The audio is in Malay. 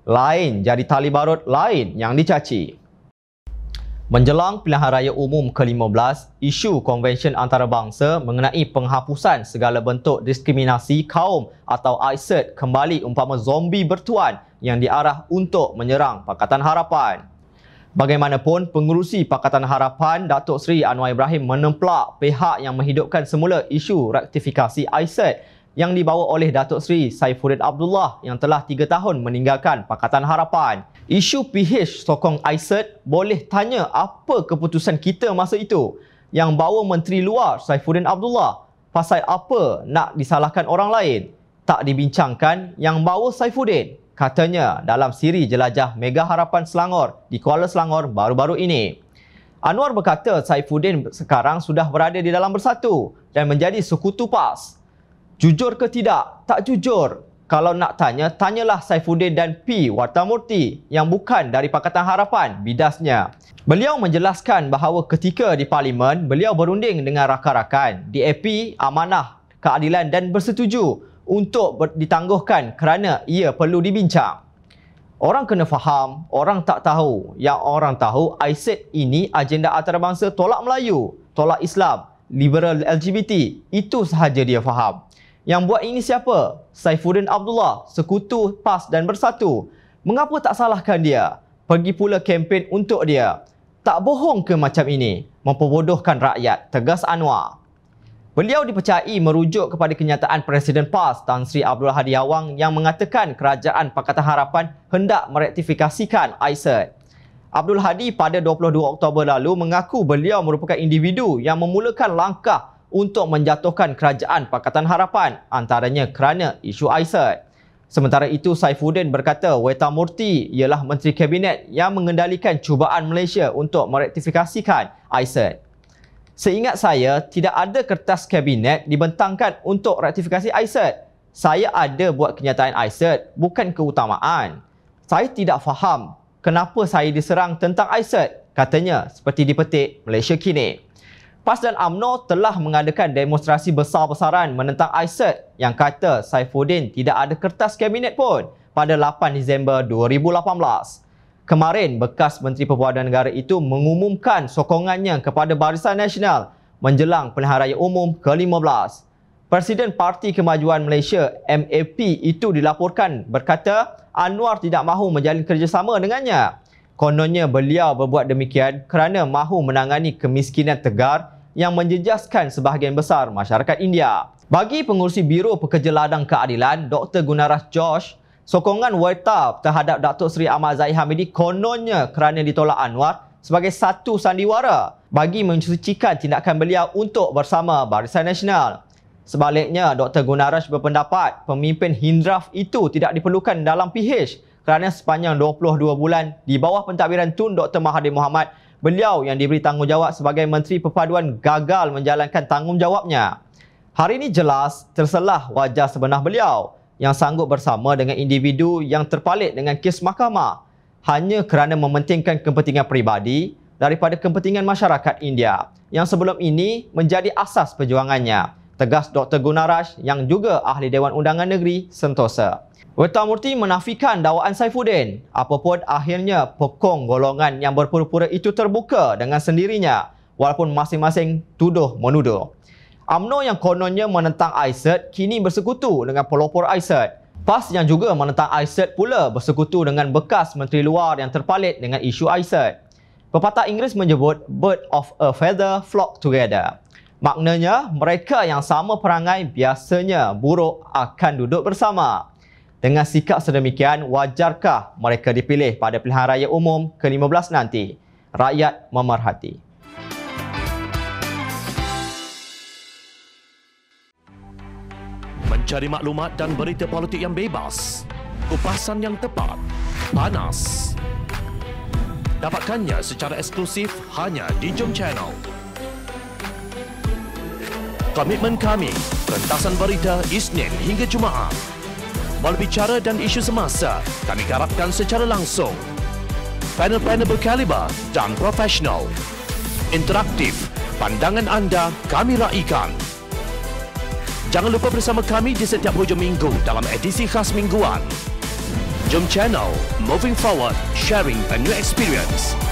lain jadi tali barut lain yang dicaci. Menjelang pilihan raya umum ke-15, isu Konvensyen Antarabangsa mengenai penghapusan segala bentuk diskriminasi kaum atau ICED kembali umpama zombie bertuan yang diarah untuk menyerang Pakatan Harapan. Bagaimanapun, pengerusi Pakatan Harapan Datuk Seri Anwar Ibrahim menemplak pihak yang menghidupkan semula isu rektifikasi ICED yang dibawa oleh Datuk Seri Saifuddin Abdullah yang telah 3 tahun meninggalkan Pakatan Harapan. Isu PH sokong ICED, boleh tanya apa keputusan kita masa itu yang bawa Menteri Luar Saifuddin Abdullah? Pasal apa nak disalahkan orang lain? Tak dibincangkan yang bawa Saifuddin, katanya dalam siri jelajah Mega Harapan Selangor di Kuala Selangor baru-baru ini. Anwar berkata Saifuddin sekarang sudah berada di dalam Bersatu dan menjadi sekutu PAS. Jujur ke tidak? Tak jujur. Kalau nak tanya, tanyalah Saifuddin dan P. Wartamurti yang bukan dari Pakatan Harapan, bidasnya. Beliau menjelaskan bahawa ketika di Parlimen, beliau berunding dengan rakan-rakan DAP, Amanah, Keadilan dan bersetuju untuk ditangguhkan kerana ia perlu dibincang. Orang kena faham, orang tak tahu. Yang orang tahu, ICED ini agenda antarabangsa tolak Melayu, tolak Islam, liberal LGBT. Itu sahaja dia faham. Yang buat ini siapa? Saifuddin Abdullah, sekutu PAS dan Bersatu. Mengapa tak salahkan dia? Pergi pula kempen untuk dia. Tak bohong ke macam ini? Memperbodohkan rakyat, tegas Anwar. Beliau dipercayai merujuk kepada kenyataan Presiden PAS Tan Sri Abdul Hadi Awang yang mengatakan kerajaan Pakatan Harapan hendak merektifikasikan ICED. Abdul Hadi pada 22 Oktober lalu mengaku beliau merupakan individu yang memulakan langkah untuk menjatuhkan kerajaan Pakatan Harapan, antaranya kerana isu ICED. Sementara itu, Saifuddin berkata Wartamurti ialah Menteri Kabinet yang mengendalikan cubaan Malaysia untuk merektifikasikan ICED. Seingat saya, tidak ada kertas Kabinet dibentangkan untuk rektifikasi ICED. Saya ada buat kenyataan ICED, bukan keutamaan. Saya tidak faham kenapa saya diserang tentang ICED, katanya seperti dipetik Malaysia Kini. PAS dan UMNO telah mengadakan demonstrasi besar-besaran menentang ICED yang kata Saifuddin tidak ada kertas Kabinet pun pada 8 Disember 2018. Kemarin, bekas Menteri Perbuanan Negara itu mengumumkan sokongannya kepada Barisan Nasional menjelang pilihan raya umum ke-15. Presiden Parti Kemajuan Malaysia MAP itu dilaporkan berkata Anwar tidak mahu menjalin kerjasama dengannya. Kononnya beliau berbuat demikian kerana mahu menangani kemiskinan tegar yang menjejaskan sebahagian besar masyarakat India. Bagi pengurusi Biro Pekerja Ladang Keadilan, Dr. Gunaras Josh, sokongan Warta terhadap Datuk Seri Ahmad Zahid Hamidi kononnya kerana ditolak Anwar sebagai satu sandiwara bagi mensucikan tindakan beliau untuk bersama Barisan Nasional. Sebaliknya, Dr. Gunaras berpendapat pemimpin Hindraf itu tidak diperlukan dalam PH kerana sepanjang 22 bulan di bawah pentadbiran Tun Dr. Mahathir Mohamad, beliau yang diberi tanggungjawab sebagai Menteri Perpaduan gagal menjalankan tanggungjawabnya. Hari ini jelas terselah wajah sebenar beliau yang sanggup bersama dengan individu yang terpalit dengan kes mahkamah hanya kerana mementingkan kepentingan peribadi daripada kepentingan masyarakat India yang sebelum ini menjadi asas perjuangannya, tegas Dr. Gunaras yang juga Ahli Dewan Undangan Negeri Sentosa. Wartamurti menafikan dakwaan Saifuddin. Apapun akhirnya pekong golongan yang berpura-pura itu terbuka dengan sendirinya walaupun masing-masing tuduh-menuduh. UMNO yang kononnya menentang ICED kini bersekutu dengan pelopor ICED. PAS yang juga menentang ICED pula bersekutu dengan bekas Menteri Luar yang terpalit dengan isu ICED. Pepatah Inggeris menyebut bird of a feather flock together. Maknanya mereka yang sama perangai biasanya buruk akan duduk bersama. Dengan sikap sedemikian, wajarkah mereka dipilih pada pilihan raya umum ke-15 nanti? Rakyat memerhati. Mencari maklumat dan berita politik yang bebas, kupasan yang tepat, panas. Dapatkannya secara eksklusif hanya di Jom Channel. Komitmen kami, pentasan berita Isnin hingga Jumaat. Melalui cara dan isu semasa, kami garapkan secara langsung. Panel-panel berkaliber dan profesional. Interaktif, pandangan anda kami raikan. Jangan lupa bersama kami di setiap hujung minggu dalam edisi khas mingguan. Jom Channel, moving forward, sharing a new experience.